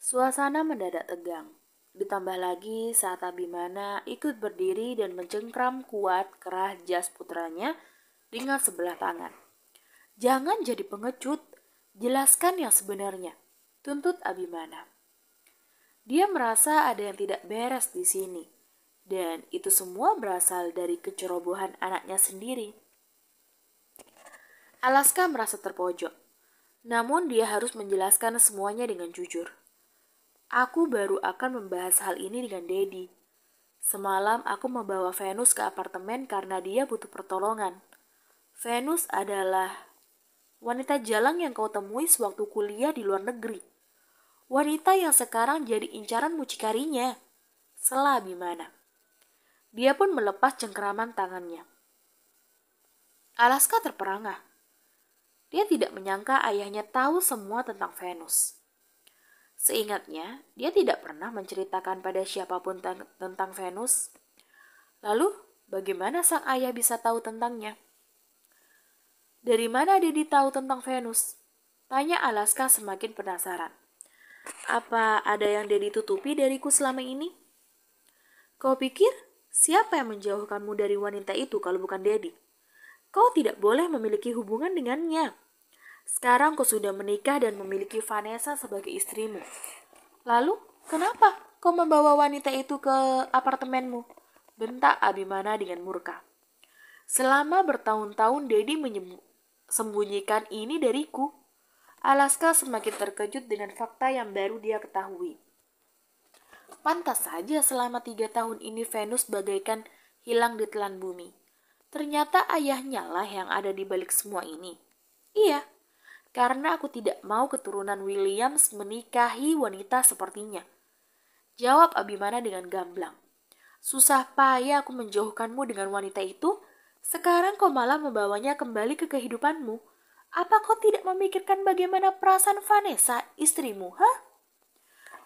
Suasana mendadak tegang. Ditambah lagi saat Abimana ikut berdiri dan mencengkram kuat kerah jas putranya dengan sebelah tangan. Jangan jadi pengecut, jelaskan yang sebenarnya, tuntut Abimana. Dia merasa ada yang tidak beres di sini, dan itu semua berasal dari kecerobohan anaknya sendiri. Alaska merasa terpojok, namun dia harus menjelaskan semuanya dengan jujur. Aku baru akan membahas hal ini dengan Dedi. Semalam aku membawa Venus ke apartemen karena dia butuh pertolongan. Venus adalah wanita jalang yang kau temui sewaktu kuliah di luar negeri. Wanita yang sekarang jadi incaran mucikarinya. Sela Bimana. Dia pun melepas cengkeraman tangannya. Alaska terperangah. Dia tidak menyangka ayahnya tahu semua tentang Venus. Seingatnya, dia tidak pernah menceritakan pada siapapun tentang Venus. Lalu, bagaimana sang ayah bisa tahu tentangnya? Dari mana Dedi tahu tentang Venus? Tanya Alaska semakin penasaran. Apa ada yang Dedi tutupi dariku selama ini? Kau pikir siapa yang menjauhkanmu dari wanita itu kalau bukan Dedi? Kau tidak boleh memiliki hubungan dengannya. Sekarang kau sudah menikah dan memiliki Vanessa sebagai istrimu. Lalu, kenapa kau membawa wanita itu ke apartemenmu? Bentak Abimana dengan murka. Selama bertahun-tahun Dedi sembunyikan ini dariku. Alaska semakin terkejut dengan fakta yang baru dia ketahui. Pantas saja selama 3 tahun ini Venus bagaikan hilang di telan bumi. Ternyata ayahnya lah yang ada di balik semua ini. Iya, karena aku tidak mau keturunan Williams menikahi wanita sepertinya. Jawab Abimana dengan gamblang. Susah payah aku menjauhkanmu dengan wanita itu, sekarang kau malah membawanya kembali ke kehidupanmu. Apa kau tidak memikirkan bagaimana perasaan Vanessa, istrimu, hah?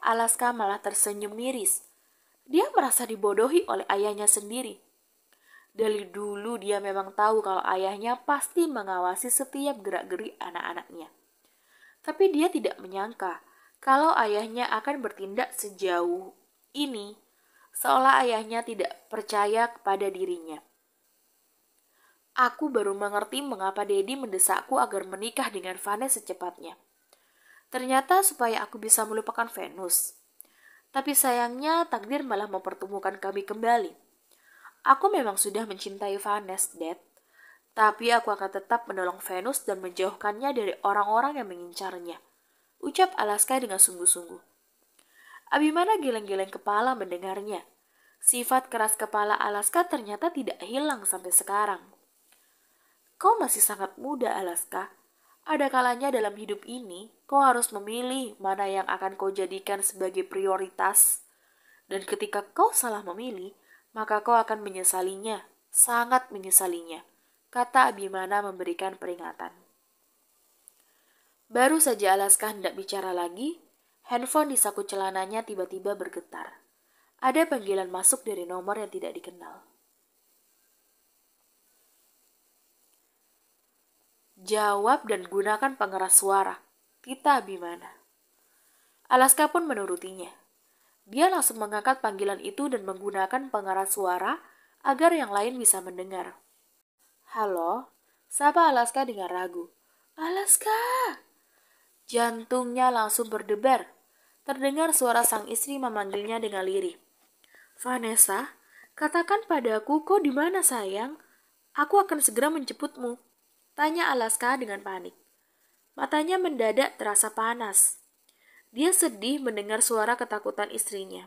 Alaska malah tersenyum miris. Dia merasa dibodohi oleh ayahnya sendiri. Dari dulu dia memang tahu kalau ayahnya pasti mengawasi setiap gerak-gerik anak-anaknya. Tapi dia tidak menyangka kalau ayahnya akan bertindak sejauh ini, seolah ayahnya tidak percaya kepada dirinya. Aku baru mengerti mengapa Dedi mendesakku agar menikah dengan Vanessa secepatnya. Ternyata supaya aku bisa melupakan Venus. Tapi sayangnya takdir malah mempertemukan kami kembali. Aku memang sudah mencintai Vanessa, Dad. Tapi aku akan tetap menolong Venus dan menjauhkannya dari orang-orang yang mengincarnya. Ucap Alaska dengan sungguh-sungguh. Abimana geleng-geleng kepala mendengarnya. Sifat keras kepala Alaska ternyata tidak hilang sampai sekarang. Kau masih sangat muda, Alaska. Ada kalanya dalam hidup ini, kau harus memilih mana yang akan kau jadikan sebagai prioritas. Dan ketika kau salah memilih, maka kau akan menyesalinya, sangat menyesalinya, kata Abimana memberikan peringatan. Baru saja Alaska hendak bicara lagi, handphone di saku celananya tiba-tiba bergetar. Ada panggilan masuk dari nomor yang tidak dikenal. Jawab dan gunakan pengeras suara, Tita Abimana. Alaska pun menurutinya. Dia langsung mengangkat panggilan itu dan menggunakan pengeras suara agar yang lain bisa mendengar. Halo, sapa Alaska dengan ragu. Alaska! Jantungnya langsung berdebar. Terdengar suara sang istri memanggilnya dengan lirih. Vanessa, katakan padaku kau di mana sayang? Aku akan segera menjemputmu. Tanya Alaska dengan panik. Matanya mendadak terasa panas. Dia sedih mendengar suara ketakutan istrinya.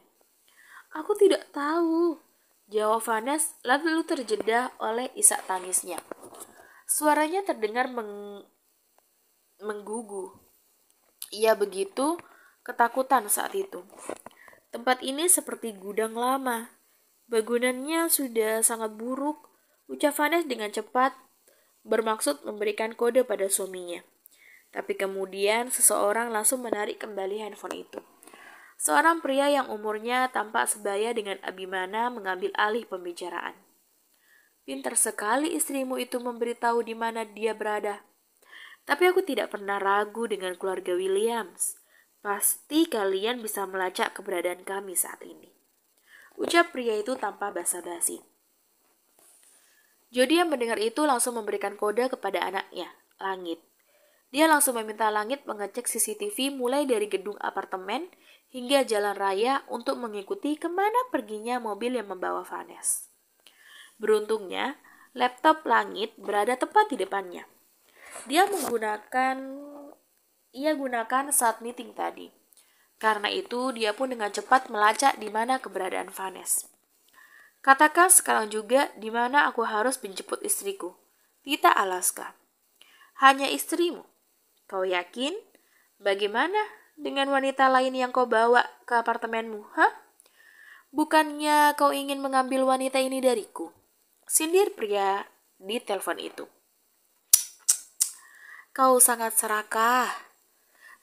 Aku tidak tahu, jawab Vanessa lalu terjeda oleh isak tangisnya. Suaranya terdengar menggugu. Ia begitu ketakutan saat itu. Tempat ini seperti gudang lama. Bangunannya sudah sangat buruk, ucap Vanessa dengan cepat, bermaksud memberikan kode pada suaminya. Tapi kemudian seseorang langsung menarik kembali handphone itu. Seorang pria yang umurnya tampak sebaya dengan Abimana mengambil alih pembicaraan. Pintar sekali istrimu itu memberitahu di mana dia berada. Tapi aku tidak pernah ragu dengan keluarga Williams. Pasti kalian bisa melacak keberadaan kami saat ini, ucap pria itu tanpa basa-basi. Jody yang mendengar itu langsung memberikan kode kepada anaknya, Langit. Dia langsung meminta Langit mengecek CCTV mulai dari gedung apartemen hingga jalan raya untuk mengikuti kemana perginya mobil yang membawa Vanessa. Beruntungnya, laptop Langit berada tepat di depannya. Ia gunakan saat meeting tadi. Karena itu, dia pun dengan cepat melacak di mana keberadaan Vanessa. Katakan sekarang juga di mana aku harus menjemput istriku, Tita Alaska. Hanya istrimu. Kau yakin? Bagaimana dengan wanita lain yang kau bawa ke apartemenmu? Bukannya kau ingin mengambil wanita ini dariku? Sindir pria di telepon itu. Kau sangat serakah.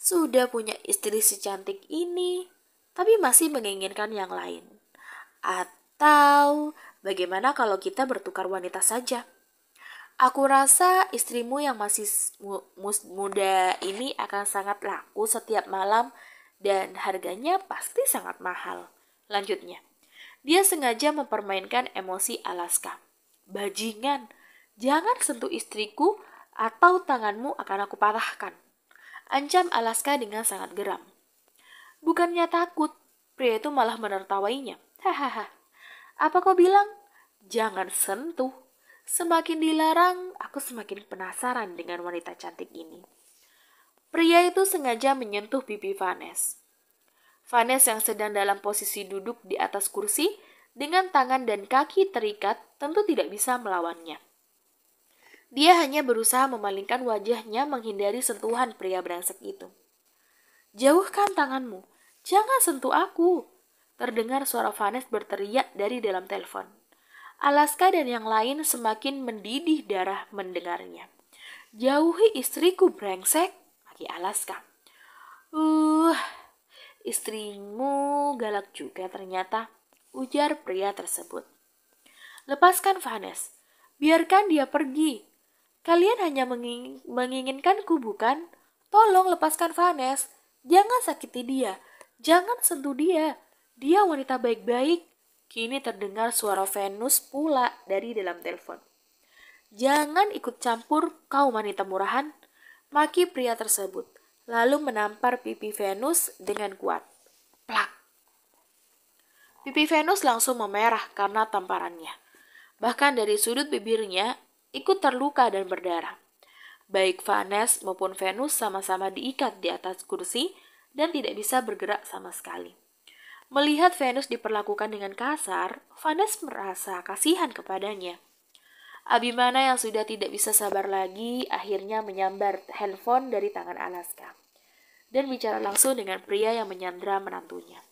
Sudah punya istri secantik ini, tapi masih menginginkan yang lain. Atau bagaimana kalau kita bertukar wanita saja? Aku rasa istrimu yang masih muda ini akan sangat laku setiap malam dan harganya pasti sangat mahal. Lanjutnya, dia sengaja mempermainkan emosi Alaska. Bajingan, jangan sentuh istriku atau tanganmu akan aku patahkan. Ancam Alaska dengan sangat geram. Bukannya takut, pria itu malah menertawainya. Hahaha. Apa kau bilang? Jangan sentuh. Semakin dilarang, aku semakin penasaran dengan wanita cantik ini. Pria itu sengaja menyentuh pipi Vanessa. Vanessa yang sedang dalam posisi duduk di atas kursi dengan tangan dan kaki terikat tentu tidak bisa melawannya. Dia hanya berusaha memalingkan wajahnya menghindari sentuhan pria brengsek itu. Jauhkan tanganmu, jangan sentuh aku. Terdengar suara Vanessa berteriak dari dalam telepon. Alaska dan yang lain semakin mendidih darah mendengarnya. Jauhi istriku brengsek, maki Alaska. Istrimu galak juga ternyata, ujar pria tersebut. Lepaskan Vanessa, biarkan dia pergi. Kalian hanya menginginkanku bukan? Tolong lepaskan Vanessa, jangan sakiti dia, jangan sentuh dia. Dia wanita baik-baik. Kini terdengar suara Venus pula dari dalam telepon. Jangan ikut campur kau wanita murahan, maki pria tersebut. Lalu menampar pipi Venus dengan kuat. Plak. Pipi Venus langsung memerah karena tamparannya. Bahkan dari sudut bibirnya ikut terluka dan berdarah. Baik Vanessa maupun Venus sama-sama diikat di atas kursi dan tidak bisa bergerak sama sekali. Melihat Venus diperlakukan dengan kasar, Vanessa merasa kasihan kepadanya. Abimana yang sudah tidak bisa sabar lagi akhirnya menyambar handphone dari tangan Alaska dan bicara langsung dengan pria yang menyandra menantunya.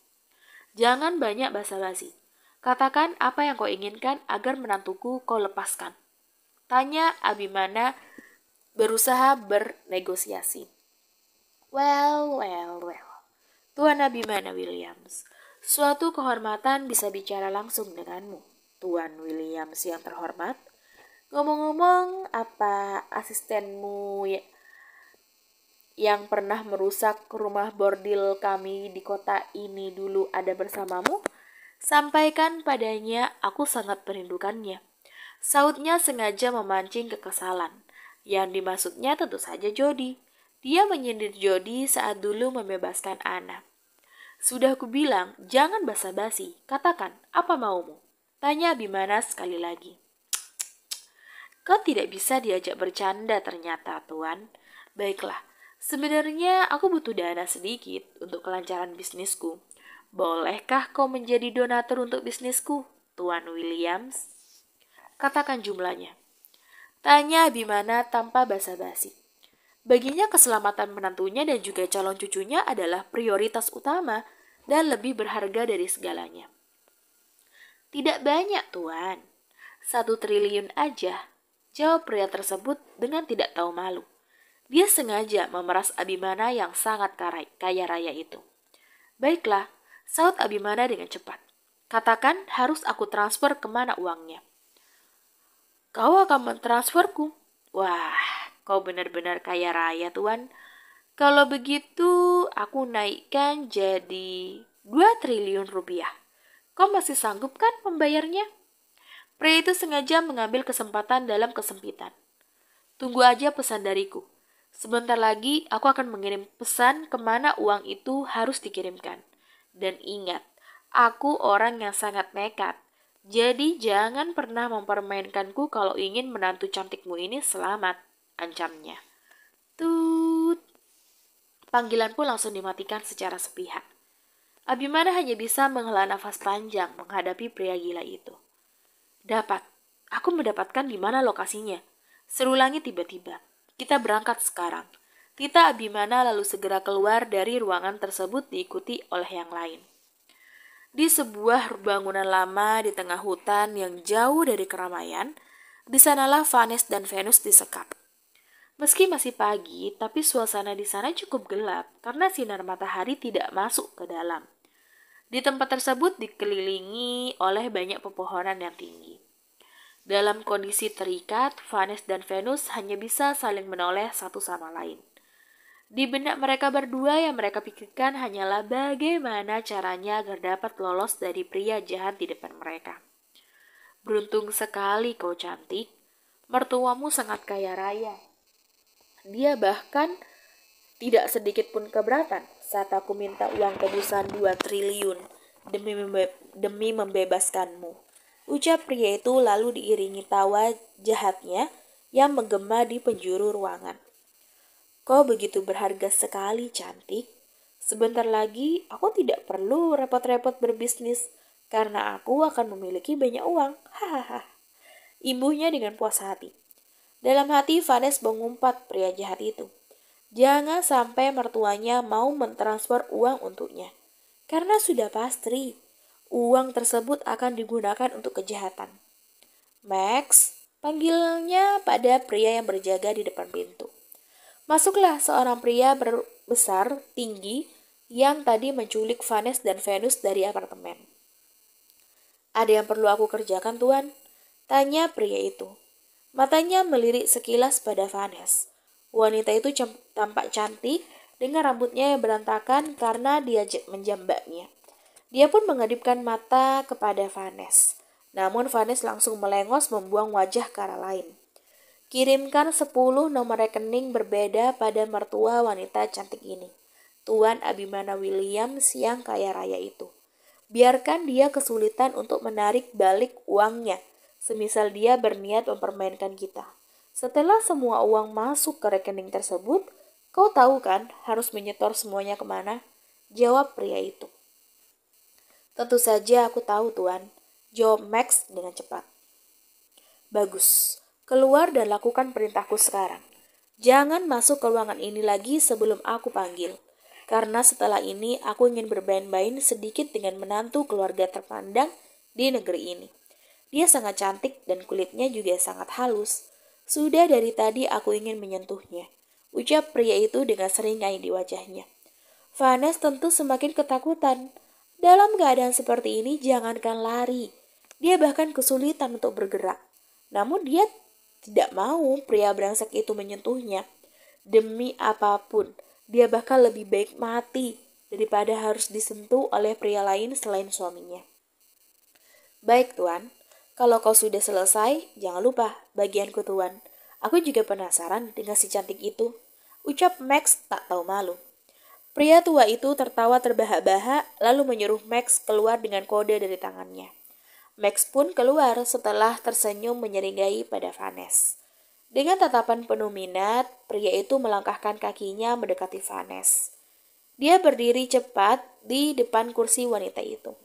Jangan banyak basa-basi. Katakan apa yang kau inginkan agar menantuku kau lepaskan. Tanya Abimana berusaha bernegosiasi. Well. Tuan Abimana Williams. Suatu kehormatan bisa bicara langsung denganmu, Tuan Williams yang terhormat. Ngomong-ngomong, apa asistenmu yang pernah merusak rumah bordil kami di kota ini dulu ada bersamamu? Sampaikan padanya, aku sangat merindukannya. Sautnya sengaja memancing kekesalan. Yang dimaksudnya tentu saja Jody. Dia menyindir Jody saat dulu membebaskan Anna. Sudah kubilang, jangan basa-basi. Katakan, apa maumu? Tanya Abimana sekali lagi. Kau tidak bisa diajak bercanda ternyata, Tuan. Baiklah, sebenarnya aku butuh dana sedikit untuk kelancaran bisnisku. Bolehkah kau menjadi donatur untuk bisnisku, Tuan Williams? Katakan jumlahnya. Tanya Abimana tanpa basa-basi. Baginya keselamatan menantunya dan juga calon cucunya adalah prioritas utama dan lebih berharga dari segalanya. Tidak banyak, Tuan. 1 triliun aja, jawab pria tersebut dengan tidak tahu malu. Dia sengaja memeras Abimana yang sangat kaya raya itu. Baiklah, saut Abimana dengan cepat. Katakan harus aku transfer kemana uangnya. Kau akan mentransferku? Wah, kau benar-benar kaya raya, Tuan. Kalau begitu, aku naikkan jadi 2 triliun rupiah. Kau masih sanggup kan membayarnya? Pria itu sengaja mengambil kesempatan dalam kesempitan. Tunggu aja pesan dariku. Sebentar lagi aku akan mengirim pesan kemana uang itu harus dikirimkan. Dan ingat, aku orang yang sangat nekat. Jadi jangan pernah mempermainkanku kalau ingin menantu cantikmu ini selamat, ancamnya. Tut. Panggilan pun langsung dimatikan secara sepihak. Abimana hanya bisa menghela nafas panjang menghadapi pria gila itu. Dapat. Aku mendapatkan di mana lokasinya. Seru langit tiba-tiba. Kita berangkat sekarang. Tita Abimana lalu segera keluar dari ruangan tersebut diikuti oleh yang lain. Di sebuah bangunan lama di tengah hutan yang jauh dari keramaian, di sanalah Vanes dan Venus disekap. Meski masih pagi, tapi suasana di sana cukup gelap karena sinar matahari tidak masuk ke dalam. Di tempat tersebut dikelilingi oleh banyak pepohonan yang tinggi. Dalam kondisi terikat, Vanes dan Venus hanya bisa saling menoleh satu sama lain. Di benak mereka berdua yang mereka pikirkan hanyalah bagaimana caranya agar dapat lolos dari pria jahat di depan mereka. Beruntung sekali kau cantik, mertuamu sangat kaya raya. Dia bahkan tidak sedikit pun keberatan saat aku minta uang tebusan 2 triliun demi membebaskanmu. Ucap pria itu lalu diiringi tawa jahatnya yang menggema di penjuru ruangan. Kau begitu berharga sekali, cantik. Sebentar lagi aku tidak perlu repot-repot berbisnis karena aku akan memiliki banyak uang. Hahaha. Imbuhnya dengan puas hati. Dalam hati Vanes mengumpat pria jahat itu. Jangan sampai mertuanya mau mentransfer uang untuknya. Karena sudah pasti, uang tersebut akan digunakan untuk kejahatan. Max, panggilnya pada pria yang berjaga di depan pintu. Masuklah seorang pria besar, tinggi, yang tadi menculik Vanes dan Venus dari apartemen. Ada yang perlu aku kerjakan, Tuan? Tanya pria itu. Matanya melirik sekilas pada Vanes. Wanita itu tampak cantik dengan rambutnya yang berantakan karena dia menjambaknya. Dia pun mengedipkan mata kepada Vanes. Namun Vanes langsung melengos membuang wajah ke arah lain. Kirimkan 10 nomor rekening berbeda pada mertua wanita cantik ini. Tuan Abimana Williams yang kaya raya itu. Biarkan dia kesulitan untuk menarik balik uangnya. Semisal dia berniat mempermainkan kita. Setelah semua uang masuk ke rekening tersebut, kau tahu kan harus menyetor semuanya kemana? Jawab pria itu. Tentu saja aku tahu, Tuan. Jawab Max dengan cepat. Bagus, keluar dan lakukan perintahku sekarang. Jangan masuk ke ruangan ini lagi sebelum aku panggil. Karena setelah ini aku ingin bermain-main sedikit dengan menantu keluarga terpandang di negeri ini. Dia sangat cantik dan kulitnya juga sangat halus. Sudah dari tadi aku ingin menyentuhnya. Ucap pria itu dengan seringai di wajahnya. Vanes tentu semakin ketakutan. Dalam keadaan seperti ini jangankan lari. Dia bahkan kesulitan untuk bergerak. Namun dia tidak mau pria brengsek itu menyentuhnya. Demi apapun, dia bahkan lebih baik mati daripada harus disentuh oleh pria lain selain suaminya. Baik, Tuan. Kalau kau sudah selesai, jangan lupa bagianku, Tuan. Aku juga penasaran dengan si cantik itu. Ucap Max tak tahu malu. Pria tua itu tertawa terbahak-bahak lalu menyuruh Max keluar dengan kode dari tangannya. Max pun keluar setelah tersenyum menyeringai pada Vanes. Dengan tatapan penuh minat, pria itu melangkahkan kakinya mendekati Vanes. Dia berdiri cepat di depan kursi wanita itu.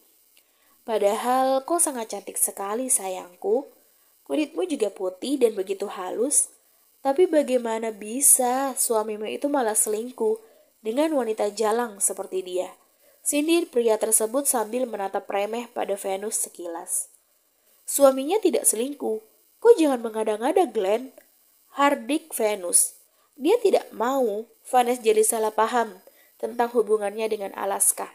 Padahal kau sangat cantik sekali sayangku. Kulitmu juga putih dan begitu halus. Tapi bagaimana bisa suamimu itu malah selingkuh dengan wanita jalang seperti dia? Sindir pria tersebut sambil menatap remeh pada Venus sekilas. Suaminya tidak selingkuh. Kau jangan mengada-ngada, Glenn. Hardik Venus. Dia tidak mau Vanes jadi salah paham tentang hubungannya dengan Alaska.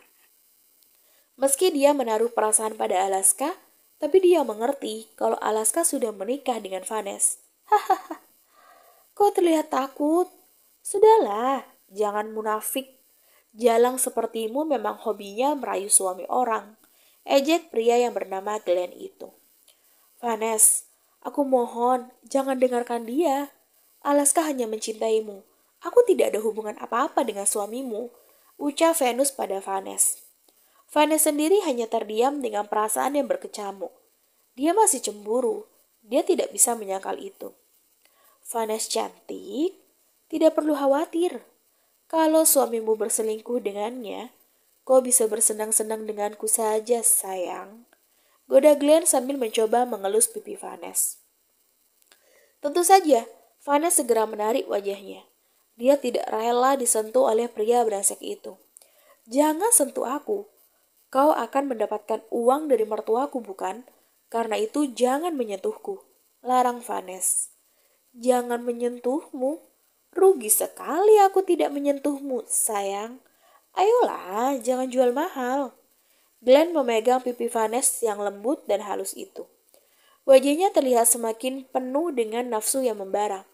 Meski dia menaruh perasaan pada Alaska, tapi dia mengerti kalau Alaska sudah menikah dengan Vanes. Hahaha, kau terlihat takut. Sudahlah, jangan munafik. Jalang sepertimu memang hobinya merayu suami orang. Ejek pria yang bernama Glenn itu. Vanes, aku mohon, jangan dengarkan dia. Alaska hanya mencintaimu. Aku tidak ada hubungan apa-apa dengan suamimu, ucap Venus pada Vanes. Vanes sendiri hanya terdiam dengan perasaan yang berkecamuk. Dia masih cemburu. Dia tidak bisa menyangkal itu. Vanes cantik, tidak perlu khawatir. Kalau suamimu berselingkuh dengannya, kau bisa bersenang-senang denganku saja, sayang. Goda Glenn sambil mencoba mengelus pipi Vanes. Tentu saja, Vanes segera menarik wajahnya. Dia tidak rela disentuh oleh pria brengsek itu. Jangan sentuh aku. Kau akan mendapatkan uang dari mertuaku, bukan? Karena itu jangan menyentuhku. Larang Vanes. Jangan menyentuhmu. Rugi sekali aku tidak menyentuhmu, sayang. Ayolah, jangan jual mahal. Glenn memegang pipi Vanes yang lembut dan halus itu. Wajahnya terlihat semakin penuh dengan nafsu yang membara.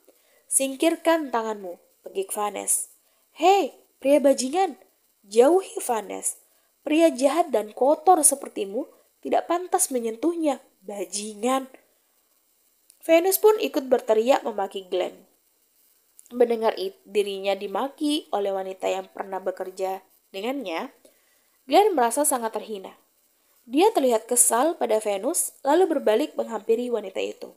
Singkirkan tanganmu, pegik Vanes. Hei, pria bajingan, jauhi Vanes. Pria jahat dan kotor sepertimu tidak pantas menyentuhnya, bajingan. Venus pun ikut berteriak memaki Glenn. Mendengar dirinya dimaki oleh wanita yang pernah bekerja dengannya, Glenn merasa sangat terhina. Dia terlihat kesal pada Venus, lalu berbalik menghampiri wanita itu.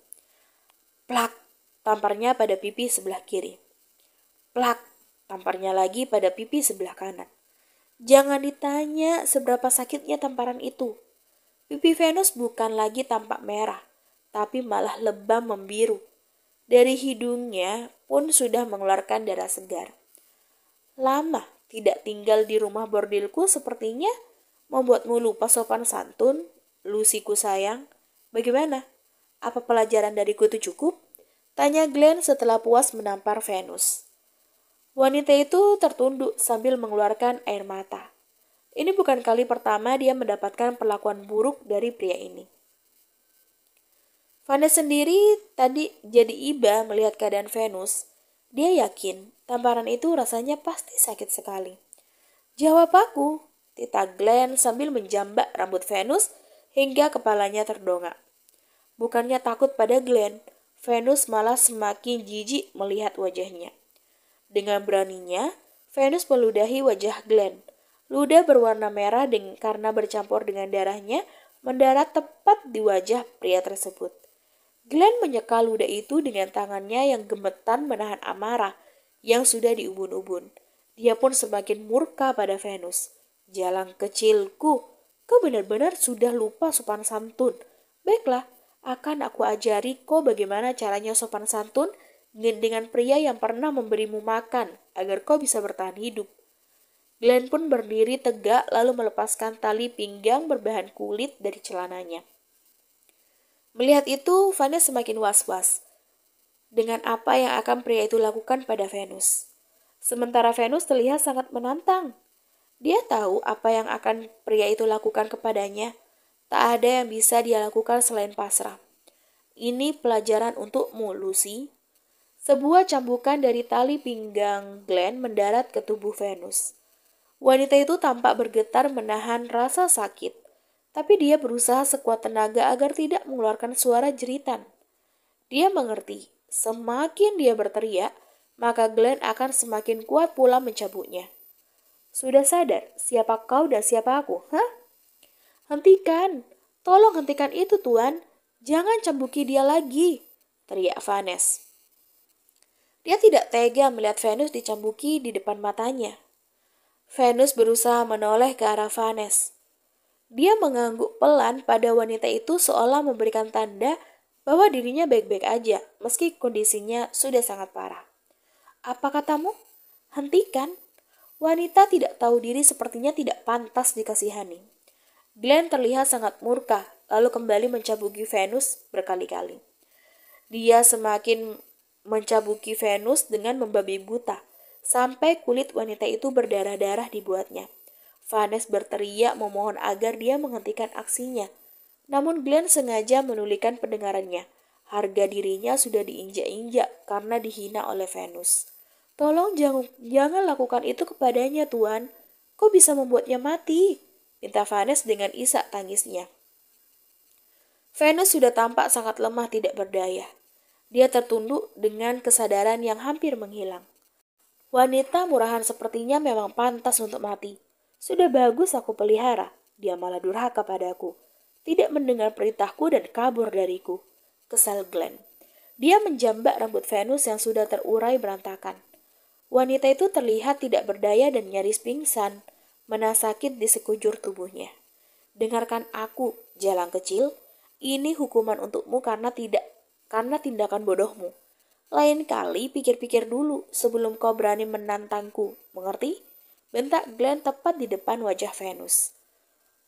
Plak, tamparnya pada pipi sebelah kiri. Plak, tamparnya lagi pada pipi sebelah kanan. Jangan ditanya seberapa sakitnya tamparan itu. Pipi Venus bukan lagi tampak merah, tapi malah lebam membiru. Dari hidungnya pun sudah mengeluarkan darah segar. Lama tidak tinggal di rumah bordelku sepertinya membuatmu lupa sopan santun, Lucyku sayang. Bagaimana? Apa pelajaran dariku itu cukup? Tanya Glenn setelah puas menampar Venus. Wanita itu tertunduk sambil mengeluarkan air mata. Ini bukan kali pertama dia mendapatkan perlakuan buruk dari pria ini. Vanes sendiri tadi jadi iba melihat keadaan Venus. Dia yakin tamparan itu rasanya pasti sakit sekali. Jawab aku, tita Glenn sambil menjambak rambut Venus hingga kepalanya terdongak. Bukannya takut pada Glenn, Venus malah semakin jijik melihat wajahnya. Dengan beraninya, Venus meludahi wajah Glenn. Ludah berwarna merah karena bercampur dengan darahnya mendarat tepat di wajah pria tersebut. Glenn menyeka ludah itu dengan tangannya yang gemetar menahan amarah yang sudah diubun-ubun. Dia pun semakin murka pada Venus. Jalang kecilku, kau benar-benar sudah lupa sopan santun. Baiklah, akan aku ajari kau bagaimana caranya sopan santun dengan pria yang pernah memberimu makan agar kau bisa bertahan hidup. Glenn pun berdiri tegak lalu melepaskan tali pinggang berbahan kulit dari celananya. Melihat itu, Vanes semakin was-was dengan apa yang akan pria itu lakukan pada Venus. Sementara Venus terlihat sangat menantang. Dia tahu apa yang akan pria itu lakukan kepadanya. Tak ada yang bisa dia lakukan selain pasrah. Ini pelajaran untukmu, Lucy. Sebuah cambukan dari tali pinggang Glenn mendarat ke tubuh Venus. Wanita itu tampak bergetar menahan rasa sakit, tapi dia berusaha sekuat tenaga agar tidak mengeluarkan suara jeritan. Dia mengerti, semakin dia berteriak, maka Glenn akan semakin kuat pula mencabuknya. Sudah sadar siapa kau dan siapa aku, hah? Hentikan, tolong hentikan itu tuan, jangan cambuki dia lagi, teriak Vanes. Dia tidak tega melihat Venus dicambuki di depan matanya. Venus berusaha menoleh ke arah Vanes. Dia mengangguk pelan pada wanita itu seolah memberikan tanda bahwa dirinya baik-baik aja meski kondisinya sudah sangat parah. Apa katamu? Hentikan. Wanita tidak tahu diri sepertinya tidak pantas dikasihani. Glenn terlihat sangat murka lalu kembali mencabuki Venus berkali-kali. Dia semakin mencabuki Venus dengan membabi buta, sampai kulit wanita itu berdarah-darah dibuatnya. Vanes berteriak memohon agar dia menghentikan aksinya. Namun Glenn sengaja menulikan pendengarannya. Harga dirinya sudah diinjak-injak karena dihina oleh Venus. Tolong jangan lakukan itu kepadanya, Tuan. Kau bisa membuatnya mati, minta Vanes dengan isak tangisnya. Venus sudah tampak sangat lemah tidak berdaya. Dia tertunduk dengan kesadaran yang hampir menghilang. Wanita murahan sepertinya memang pantas untuk mati. Sudah bagus aku pelihara, dia malah durhaka padaku. Tidak mendengar perintahku dan kabur dariku. Kesal Glenn. Dia menjambak rambut Venus yang sudah terurai berantakan. Wanita itu terlihat tidak berdaya dan nyaris pingsan, menahan sakit di sekujur tubuhnya. Dengarkan aku, jalang kecil. Ini hukuman untukmu karena tindakan bodohmu. Lain kali pikir-pikir dulu sebelum kau berani menantangku, mengerti? Bentak Glenn tepat di depan wajah Venus.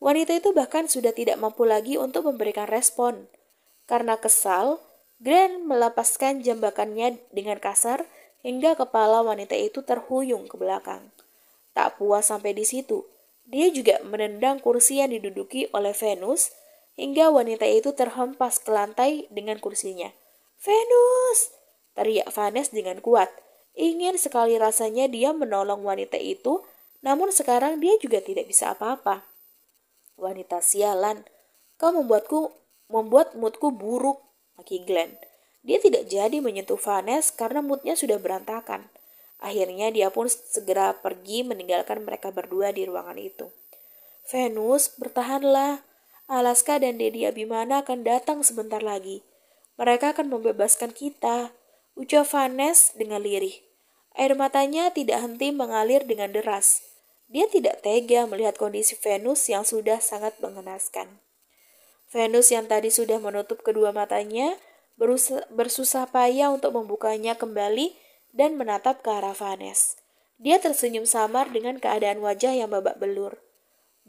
Wanita itu bahkan sudah tidak mampu lagi untuk memberikan respon. Karena kesal, Glenn melepaskan jambakannya dengan kasar hingga kepala wanita itu terhuyung ke belakang. Tak puas sampai di situ, dia juga menendang kursi yang diduduki oleh Venus hingga wanita itu terhempas ke lantai dengan kursinya. Venus! Teriak Vanes dengan kuat. Ingin sekali rasanya dia menolong wanita itu, namun sekarang dia juga tidak bisa apa-apa. Wanita sialan, kau membuat moodku buruk, maki Glenn. Dia tidak jadi menyentuh Vanes karena moodnya sudah berantakan. Akhirnya dia pun segera pergi meninggalkan mereka berdua di ruangan itu. Venus, bertahanlah. Alaska dan Dedi Abimana akan datang sebentar lagi. Mereka akan membebaskan kita, ucap Vanes dengan lirih. Air matanya tidak henti mengalir dengan deras. Dia tidak tega melihat kondisi Venus yang sudah sangat mengenaskan. Venus yang tadi sudah menutup kedua matanya bersusah payah untuk membukanya kembali dan menatap ke arah Vanes. Dia tersenyum samar dengan keadaan wajah yang babak belur.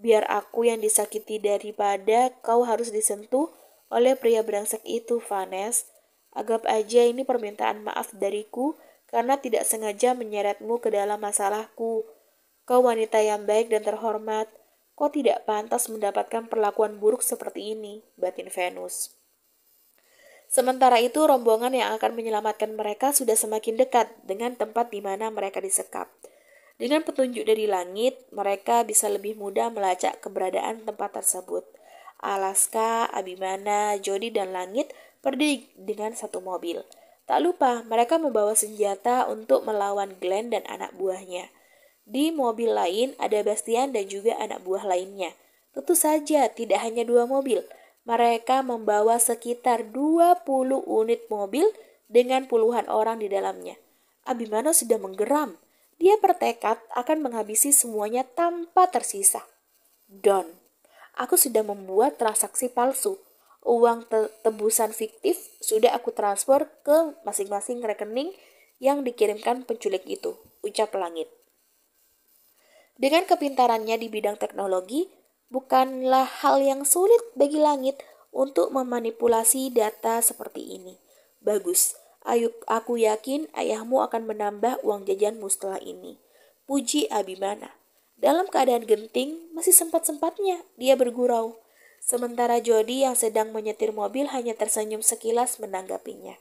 Biar aku yang disakiti daripada kau harus disentuh oleh pria brengsek itu, Vanes. Anggap aja ini permintaan maaf dariku karena tidak sengaja menyeretmu ke dalam masalahku. Kau wanita yang baik dan terhormat. Kau tidak pantas mendapatkan perlakuan buruk seperti ini, batin Venus. Sementara itu, rombongan yang akan menyelamatkan mereka sudah semakin dekat dengan tempat di mana mereka disekap. Dengan petunjuk dari langit, mereka bisa lebih mudah melacak keberadaan tempat tersebut. Alaska, Abimana, Jody, dan Langit pergi dengan satu mobil. Tak lupa, mereka membawa senjata untuk melawan Glenn dan anak buahnya. Di mobil lain ada Bastian dan juga anak buah lainnya. Tentu saja tidak hanya 2 mobil. Mereka membawa sekitar 20 unit mobil dengan puluhan orang di dalamnya. Abimana sudah menggeram. Dia bertekad akan menghabisi semuanya tanpa tersisa. Don, aku sudah membuat transaksi palsu. Uang tebusan fiktif sudah aku transfer ke masing-masing rekening yang dikirimkan penculik itu, ucap Langit. Dengan kepintarannya di bidang teknologi, bukanlah hal yang sulit bagi Langit untuk memanipulasi data seperti ini. Bagus. Aku yakin ayahmu akan menambah uang jajanmu setelah ini. Puji Abimana. Dalam keadaan genting, masih sempat-sempatnya dia bergurau. Sementara Jody yang sedang menyetir mobil hanya tersenyum sekilas menanggapinya.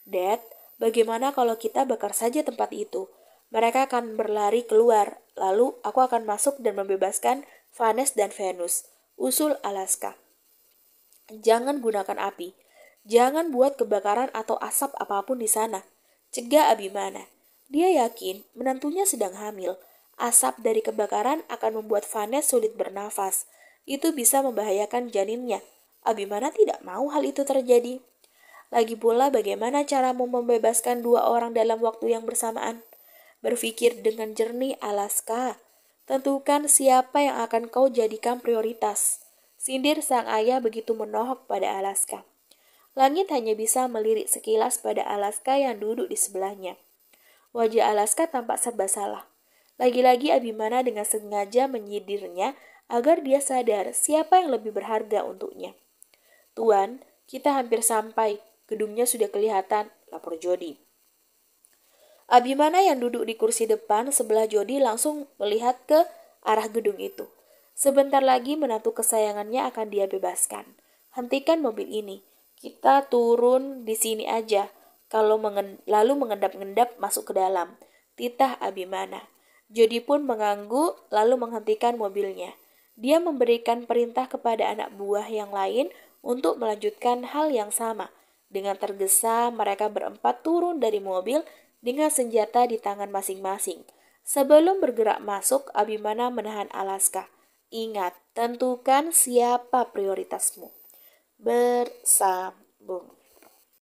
Dad, bagaimana kalau kita bakar saja tempat itu? Mereka akan berlari keluar, lalu aku akan masuk dan membebaskan Vanes dan Venus. Usul Alaska. Jangan gunakan api. Jangan buat kebakaran atau asap apapun di sana. Cegah Abimana. Dia yakin menantunya sedang hamil. Asap dari kebakaran akan membuat Vanes sulit bernafas. Itu bisa membahayakan janinnya. Abimana tidak mau hal itu terjadi. Lagi pula bagaimana caramu membebaskan 2 orang dalam waktu yang bersamaan? Berpikir dengan jernih, Alaska. Tentukan siapa yang akan kau jadikan prioritas. Sindir sang ayah begitu menohok pada Alaska. Langit hanya bisa melirik sekilas pada Alaska yang duduk di sebelahnya. Wajah Alaska tampak serba salah. Lagi-lagi Abimana dengan sengaja menyindirnya agar dia sadar siapa yang lebih berharga untuknya. Tuan, kita hampir sampai. Gedungnya sudah kelihatan, lapor Jody. Abimana yang duduk di kursi depan sebelah Jody langsung melihat ke arah gedung itu. Sebentar lagi menantu kesayangannya akan dia bebaskan. Hentikan mobil ini. Kita turun di sini aja, lalu mengendap-endap masuk ke dalam. titah Abimana. Jody pun mengangguk lalu menghentikan mobilnya. Dia memberikan perintah kepada anak buah yang lain untuk melanjutkan hal yang sama. Dengan tergesa, mereka berempat turun dari mobil dengan senjata di tangan masing-masing. Sebelum bergerak masuk, Abimana menahan Alaska. Ingat, tentukan siapa prioritasmu. Bersambung.